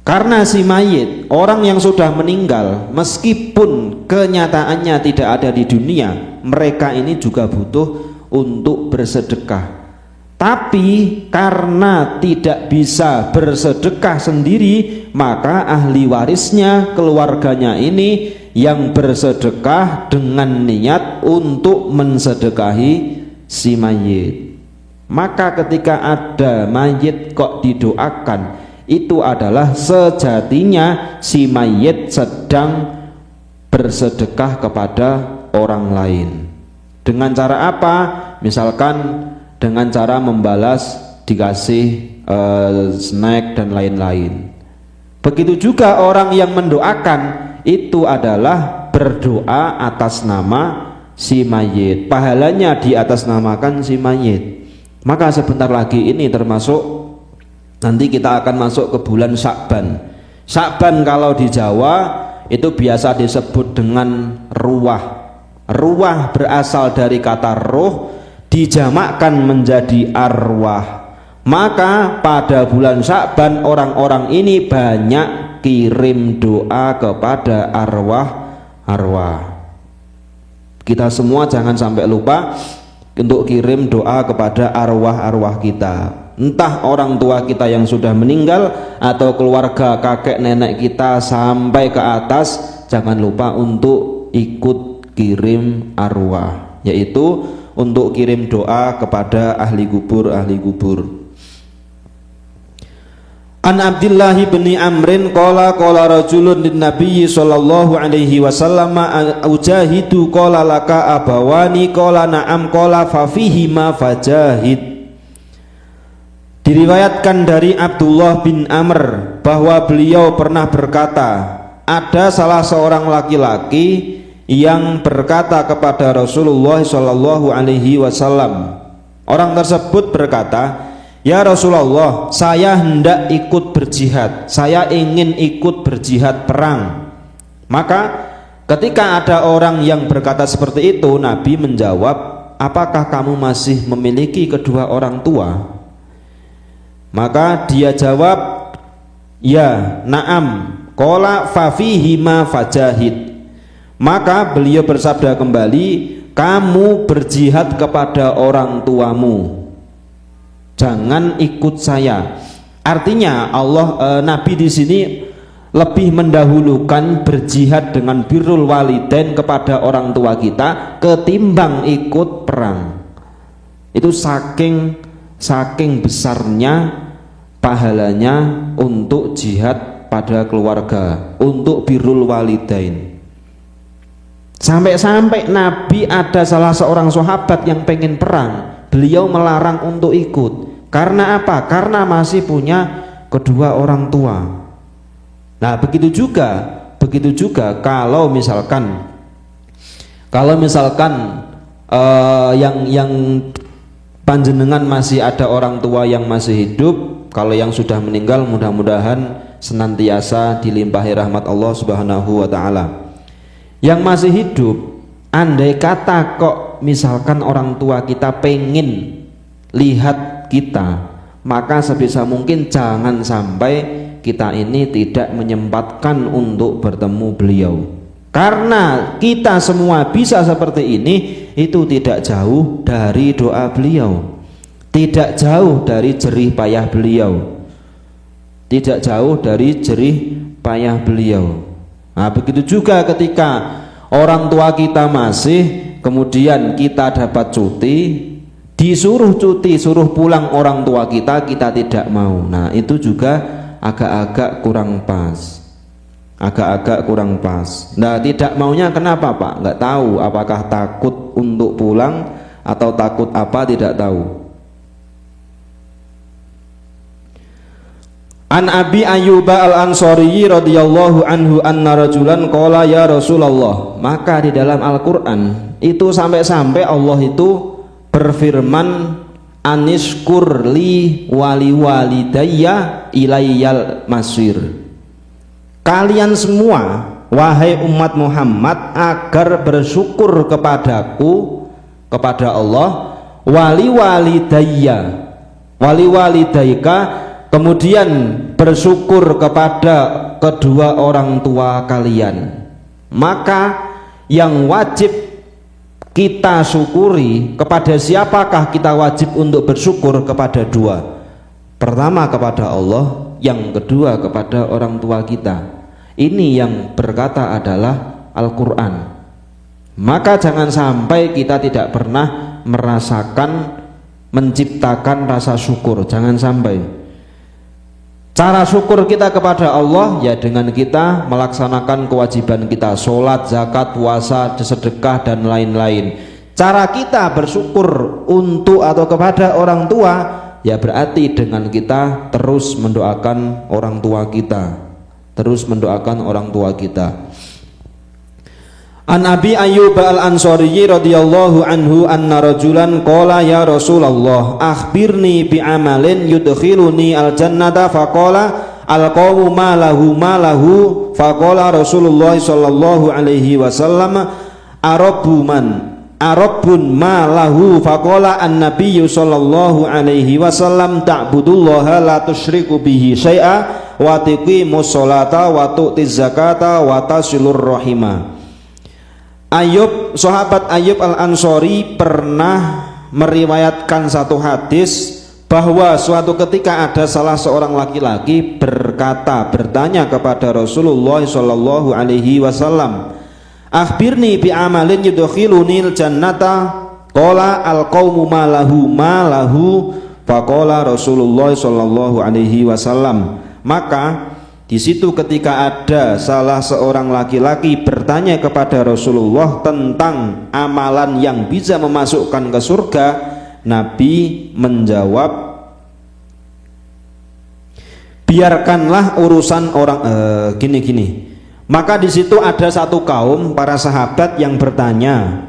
Karena si mayit, orang yang sudah meninggal, meskipun kenyataannya tidak ada di dunia, mereka ini juga butuh untuk bersedekah. Tapi karena tidak bisa bersedekah sendiri, maka ahli warisnya, keluarganya ini yang bersedekah dengan niat untuk mensedekahi si mayit. Maka ketika ada mayit kok didoakan, itu adalah sejatinya si mayit sedang bersedekah kepada orang lain. Dengan cara apa? Misalkan dengan cara membalas, dikasih snack dan lain-lain. Begitu juga orang yang mendoakan, itu adalah berdoa atas nama si mayit, pahalanya di atas namakan si mayit. Maka sebentar lagi ini termasuk, nanti kita akan masuk ke bulan Sya'ban. Sya'ban kalau di Jawa itu biasa disebut dengan ruwah. Ruwah berasal dari kata roh, dijamakkan menjadi arwah. Maka pada bulan Sya'ban orang-orang ini banyak kirim doa kepada arwah-arwah. Kita semua jangan sampai lupa untuk kirim doa kepada arwah-arwah kita. Entah orang tua kita yang sudah meninggal atau keluarga kakek nenek kita sampai ke atas, jangan lupa untuk ikut kirim arwah, yaitu untuk kirim doa kepada ahli kubur. An Abdullah bin Amrin qala rajulun lin Nabi sallallahu alaihi wasallam ujahidu qala laka abawani qala na'am qala fa fihi ma fajahid. Diriwayatkan dari Abdullah bin Amr bahwa beliau pernah berkata, ada salah seorang laki-laki yang berkata kepada Rasulullah sallallahu alaihi wasallam. Orang tersebut berkata, "Ya Rasulullah, saya hendak ikut berjihad. Saya ingin ikut berjihad perang." Maka ketika ada orang yang berkata seperti itu, Nabi menjawab, "Apakah kamu masih memiliki kedua orang tua?" Maka dia jawab, "Ya, na'am." Qala fa fihi ma fajahid. Maka beliau bersabda kembali, "Kamu berjihad kepada orang tuamu, jangan ikut saya." Artinya Nabi di sini lebih mendahulukan berjihad dengan birrul walidain kepada orang tua kita ketimbang ikut perang. Itu saking besarnya pahalanya untuk jihad pada keluarga, untuk birrul walidain. Sampai-sampai Nabi ada salah seorang sahabat yang pengen perang, beliau melarang untuk ikut. Karena apa? Karena masih punya kedua orang tua. Nah, begitu juga kalau misalkan yang panjenengan masih ada orang tua yang masih hidup. Kalau yang sudah meninggal, mudah-mudahan senantiasa dilimpahi rahmat Allah Subhanahu wa taala. Yang masih hidup, andai kata kok misalkan orang tua kita pengen lihat kita, maka sebisa mungkin jangan sampai kita ini tidak menyempatkan untuk bertemu beliau. Karena kita semua bisa seperti ini, itu tidak jauh dari doa beliau, tidak jauh dari jerih payah beliau, tidak jauh dari jerih payah beliau. Nah, begitu juga ketika orang tua kita masih, kemudian kita dapat cuti, disuruh cuti, suruh pulang orang tua kita, kita tidak mau. Nah, itu juga agak-agak kurang pas. Nah, tidak maunya kenapa, Pak? Nggak tahu, apakah takut untuk pulang atau takut apa, tidak tahu. An Abi Ayyub al-Ansari radhiyallahu anhu anna rajulan qala ya Rasulullah. Maka di dalam Al-Qur'an itu sampai-sampai Allah itu berfirman, anishkur li wali walidayya ilayyal masir. Kalian semua wahai umat Muhammad agar bersyukur kepadaku, kepada Allah, wali walidayya, wali walidayka, kemudian bersyukur kepada kedua orang tua kalian, maka yang wajib kita syukuri, kepada siapakah kita wajib untuk bersyukur? Kepada dua, pertama kepada Allah, yang kedua kepada orang tua kita. Ini yang berkata adalah Al-Quran. Maka jangan sampai kita tidak pernah merasakan, menciptakan rasa syukur, jangan sampai. Cara syukur kita kepada Allah ya dengan kita melaksanakan kewajiban kita, sholat, zakat, puasa, sedekah dan lain-lain. Cara kita bersyukur untuk atau kepada orang tua ya berarti dengan kita terus mendoakan orang tua kita, terus mendoakan orang tua kita. An Abi Ayyub al-Ansari radhiyallahu anhu anna rajulan qala ya Rasulullah akhbirni bi amalin yudkhiluni al-jannata faqala al-qawmu ma lahu faqala Rasulullah sallallahu alaihi wasallam arabun ma lahu faqala an-nabiyyu sallallahu alaihi wasallam ta'budullaha la tusyriku bihi syai'a wa tuqimus sholata wa tu'tiz zakata wa tasilur rahimah. Sahabat Ayyub al-Ansari pernah meriwayatkan satu hadis bahwa suatu ketika ada salah seorang laki-laki bertanya kepada Rasulullah sallallahu alaihi wasallam, akhbirni bi amalin yudkhilunil jannata qala al-qaumu ma lahu faqala Rasulullah sallallahu alaihi wasallam. Maka di situ ketika ada salah seorang laki-laki bertanya kepada Rasulullah tentang amalan yang bisa memasukkan ke surga, Nabi menjawab, biarkanlah urusan orang gini. Maka di situ ada satu kaum para sahabat yang bertanya,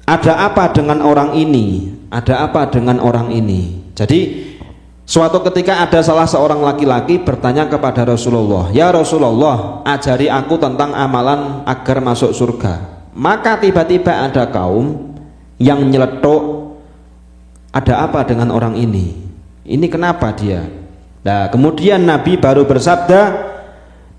ada apa dengan orang ini? Ada apa dengan orang ini? Jadi suatu ketika ada salah seorang laki-laki bertanya kepada Rasulullah, ya Rasulullah, ajari aku tentang amalan agar masuk surga. Maka tiba-tiba ada kaum yang nyeletuk, ada apa dengan orang ini? Ini kenapa dia? Nah, kemudian Nabi baru bersabda,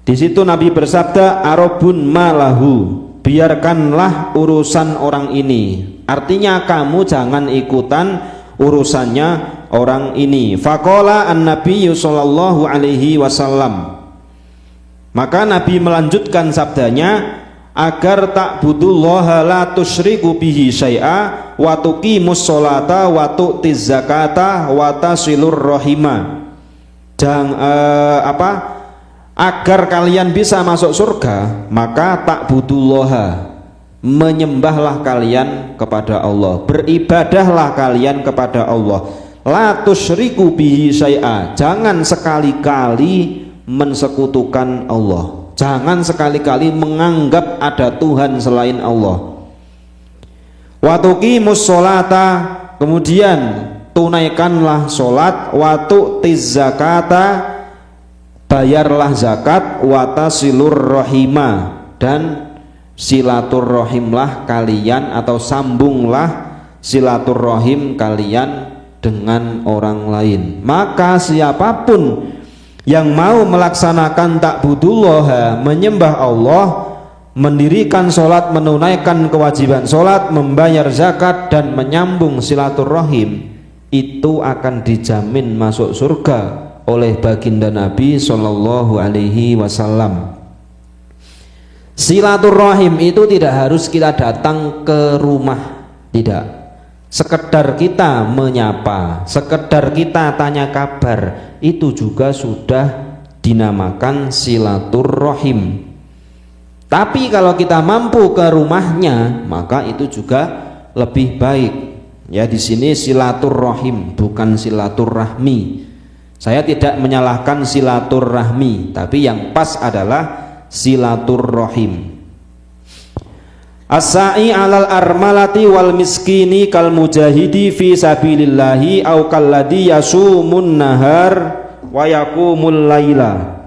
di situ Nabi bersabda, arabun malahu, biarkanlah urusan orang ini. Artinya kamu jangan ikutan urusannya orang ini. Faqala an-nabiyyu sallallahu alaihi wasallam. Maka Nabi melanjutkan sabdanya, agar ta'budullaha la tusyriku bihi syai'a wa tuqimus sholata wa tu'tiz zakata wa tasilur rahima. Agar kalian bisa masuk surga, maka ta'budullaha, menyembahlah kalian kepada Allah, beribadahlah kalian kepada Allah, la tusyriku bihi syai'a, jangan sekali-kali mensekutukan Allah, jangan sekali-kali menganggap ada Tuhan selain Allah. Wa tuqimus sholata, kemudian tunaikanlah sholat, wa tu'tiz zakata, bayarlah zakat, wa tasilur rahima, dan silaturrahimlah kalian atau sambunglah silaturrahim kalian dengan orang lain. Maka siapapun yang mau melaksanakan ta'budullah, menyembah Allah, mendirikan sholat, menunaikan kewajiban sholat, membayar zakat dan menyambung silaturrahim, itu akan dijamin masuk surga oleh baginda Nabi sallallahu alaihi wasallam. Silaturrahim itu tidak harus kita datang ke rumah, tidak. Sekedar kita menyapa, sekedar kita tanya kabar, itu juga sudah dinamakan silaturrahim. Tapi kalau kita mampu ke rumahnya, maka itu juga lebih baik. Ya, di sini silaturrahim bukan silaturrahmi. Saya tidak menyalahkan silaturrahmi, tapi yang pas adalah silaturrahim. As-sa'i 'alal armalati wal miskini kal mujahidi fi sabilillahi au kalladhi yasumun nahar wa yaqumul laila.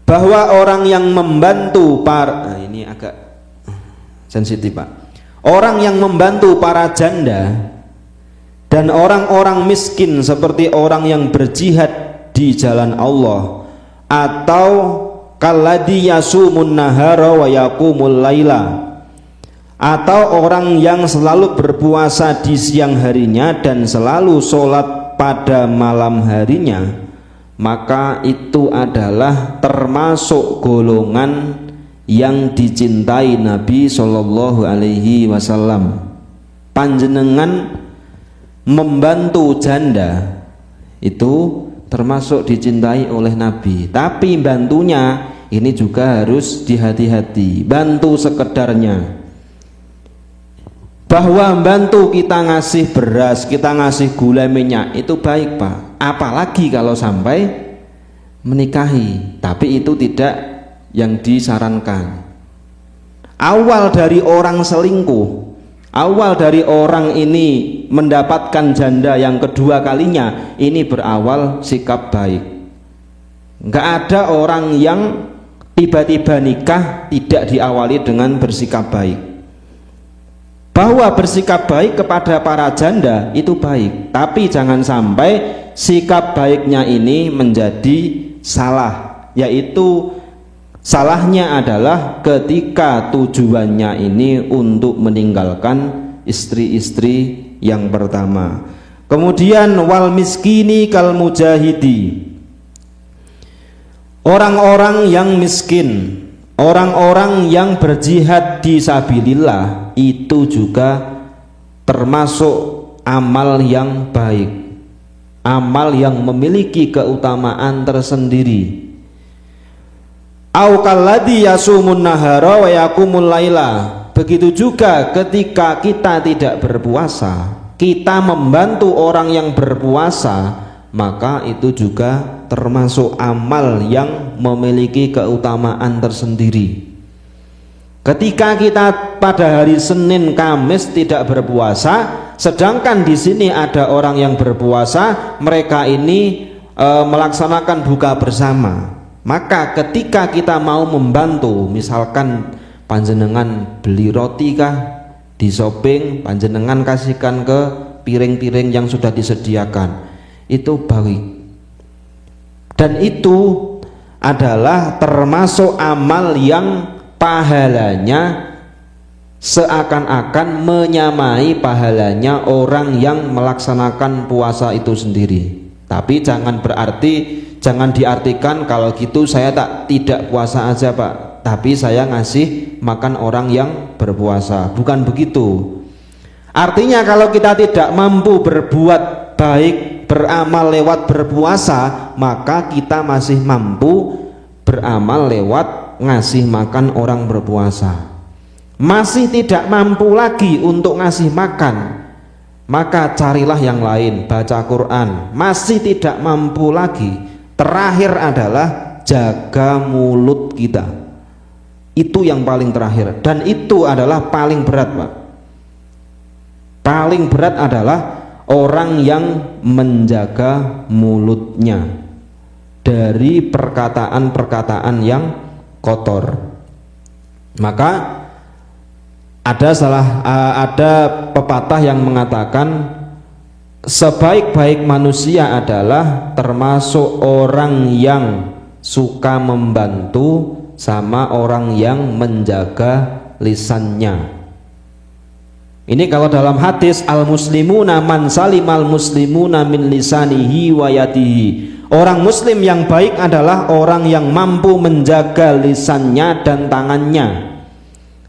Bahwa orang yang membantu para ini agak sensitif, Pak. Orang yang membantu para janda Dan orang-orang miskin seperti orang yang berjihad di jalan Allah, atau kalladzi yasumun nahara wa yaqumul laila, atau orang yang selalu berpuasa di siang harinya dan selalu sholat pada malam harinya, maka itu adalah termasuk golongan yang dicintai Nabi Shallallahu Alaihi Wasallam. Panjenengan membantu janda itu termasuk dicintai oleh Nabi, tapi bantunya ini juga harus dihati-hati. Bantu sekedarnya, bahwa bantu kita ngasih beras, kita ngasih gula minyak itu baik Pak, apalagi kalau sampai menikahi, tapi itu tidak yang disarankan. Awal dari orang selingkuh, awal dari orang ini mendapatkan janda yang kedua kalinya, ini berawal sikap baik. Nggak ada orang yang tiba-tiba nikah tidak diawali dengan bersikap baik. Bahwa bersikap baik kepada para janda itu baik, tapi jangan sampai sikap baiknya ini menjadi salah, yaitu salahnya adalah ketika tujuannya ini untuk meninggalkan istri-istri yang pertama. Kemudian wal miskini kal mujahidi, orang-orang yang miskin, orang-orang yang berjihad di sabilillah itu juga termasuk amal yang baik, amal yang memiliki keutamaan tersendiri. Au kalladzi yasumun nahara wa yaqumul laila, begitu juga ketika kita tidak berpuasa, kita membantu orang yang berpuasa, maka itu juga termasuk amal yang memiliki keutamaan tersendiri. Ketika kita pada hari Senin Kamis tidak berpuasa, sedangkan di sini ada orang yang berpuasa, mereka ini melaksanakan buka bersama, maka ketika kita mau membantu, misalkan panjenengan beli roti kah di shopping, panjenengan kasihkan ke piring-piring yang sudah disediakan, itu baik, dan itu adalah termasuk amal yang pahalanya seakan-akan menyamai pahalanya orang yang melaksanakan puasa itu sendiri. Tapi jangan diartikan kalau gitu saya tidak puasa aja Pak, tapi saya ngasih makan orang yang berpuasa, bukan begitu. Artinya kalau kita tidak mampu berbuat baik, beramal lewat berpuasa, maka kita masih mampu beramal lewat ngasih makan orang berpuasa. Masih tidak mampu lagi untuk ngasih makan, maka carilah yang lain, baca Quran. Masih tidak mampu lagi, terakhir adalah jaga mulut kita. Itu yang paling terakhir, dan itu adalah paling berat Pak. Paling berat adalah orang yang menjaga mulutnya dari perkataan-perkataan yang kotor. Maka ada pepatah yang mengatakan sebaik-baik manusia adalah termasuk orang yang suka membantu sama orang yang menjaga lisannya. Ini kalau dalam hadis al-muslimuna man salimal muslimuna min lisanihi wa yadihi. Orang muslim yang baik adalah orang yang mampu menjaga lisannya dan tangannya.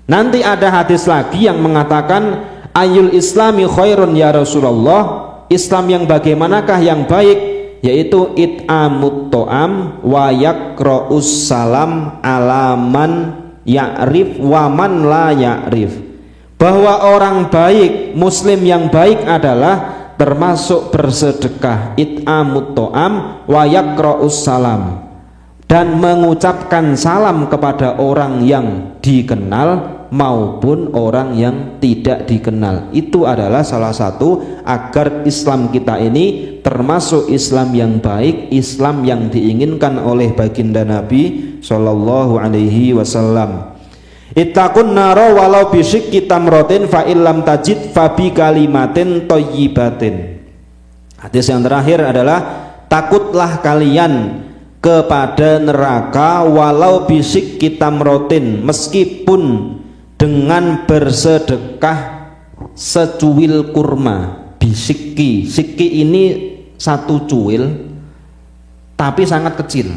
Nanti ada hadis lagi yang mengatakan ayul islami khairun ya Rasulullah, Islam yang bagaimanakah yang baik? Yaitu it'amut to'am wa yakra'us salam alaman ya'rif wa man la ya'rif. Bahwa orang baik, muslim yang baik adalah termasuk bersedekah, it'amut to'am wa yakra'us salam, dan mengucapkan salam kepada orang yang dikenal maupun orang yang tidak dikenal. Itu adalah salah satu agar Islam kita ini termasuk Islam yang baik, Islam yang diinginkan oleh baginda Nabi Shallallahu Alaihi Wasallam. Ittaqun naro walau bisyikki tamrotin fa illam tajid fa bi kalimatin thayyibatin. Hadis yang terakhir adalah takutlah kalian kepada neraka walau bisik kitamrotin, meskipun dengan bersedekah secuil kurma. Bisiki, siki ini satu cuil tapi sangat kecil.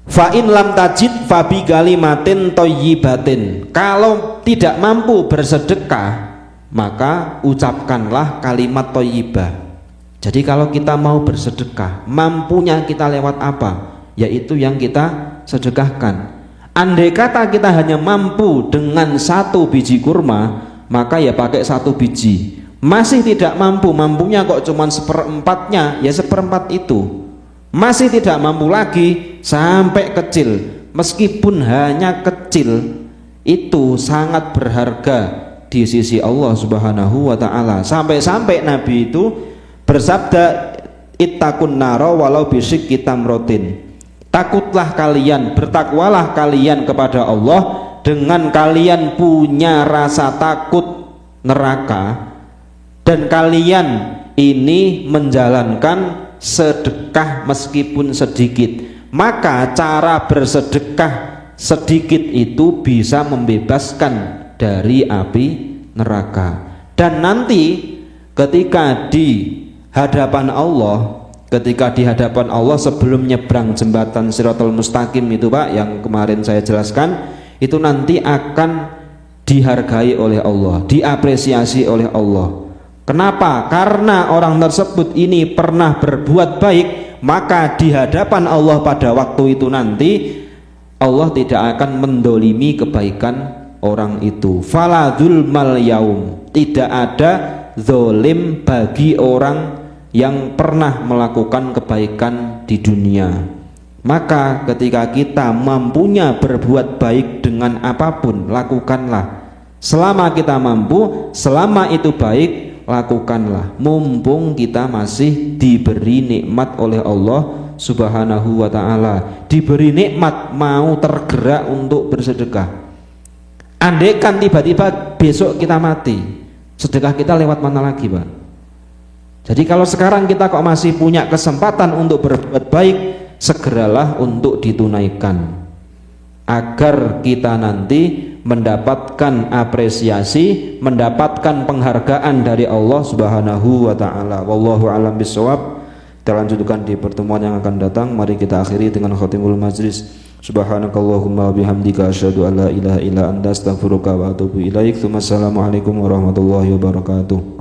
Fa'in lam tajid fabi galimatin toyibatin, kalau tidak mampu bersedekah maka ucapkanlah kalimat toyibah. Jadi kalau kita mau bersedekah, mampunya kita lewat apa? Yaitu yang kita sedekahkan. Andai kata kita hanya mampu dengan satu biji kurma, maka ya pakai satu biji. Masih tidak mampu, mampunya kok cuma seperempatnya, ya seperempat itu. Masih tidak mampu lagi, sampai kecil. Meskipun hanya kecil, itu sangat berharga di sisi Allah Subhanahu wa ta'ala. Sampai-sampai Nabi itu bersabda, ittaqun naro walau bisik kitamrotin, takutlah kalian, bertakwalah kalian kepada Allah dengan kalian punya rasa takut neraka, dan kalian ini menjalankan sedekah meskipun sedikit. Maka cara bersedekah sedikit itu bisa membebaskan dari api neraka. Dan nanti ketika di hadapan Allah, sebelum nyebrang jembatan Shiratal Mustaqim itu Pak, yang kemarin saya jelaskan, itu nanti akan dihargai oleh Allah, diapresiasi oleh Allah. Kenapa? Karena orang tersebut ini pernah berbuat baik, maka di hadapan Allah pada waktu itu nanti Allah tidak akan mendolimi kebaikan orang itu. Fala dzulmal yaum, tidak ada zolim bagi orang yang pernah melakukan kebaikan di dunia. Maka ketika kita mampunya berbuat baik dengan apapun, lakukanlah. Selama kita mampu, selama itu baik, lakukanlah. Mumpung kita masih diberi nikmat oleh Allah Subhanahu wa ta'ala, diberi nikmat mau tergerak untuk bersedekah. Andaikan tiba-tiba besok kita mati, sedekah kita lewat mana lagi Pak? Jadi kalau sekarang kita kok masih punya kesempatan untuk berbuat baik, segeralah untuk ditunaikan, agar kita nanti mendapatkan apresiasi, mendapatkan penghargaan dari Allah Subhanahu wa ta'ala. Wallahu a'lam bishawab. Kita lanjutkan di pertemuan yang akan datang. Mari kita akhiri dengan khatimul majlis. Subhanakallahumma bihamdika asyhadu an la ilaha illa anta astaghfiruka wa atubu ilaik. Assalamualaikum warahmatullahi wabarakatuh.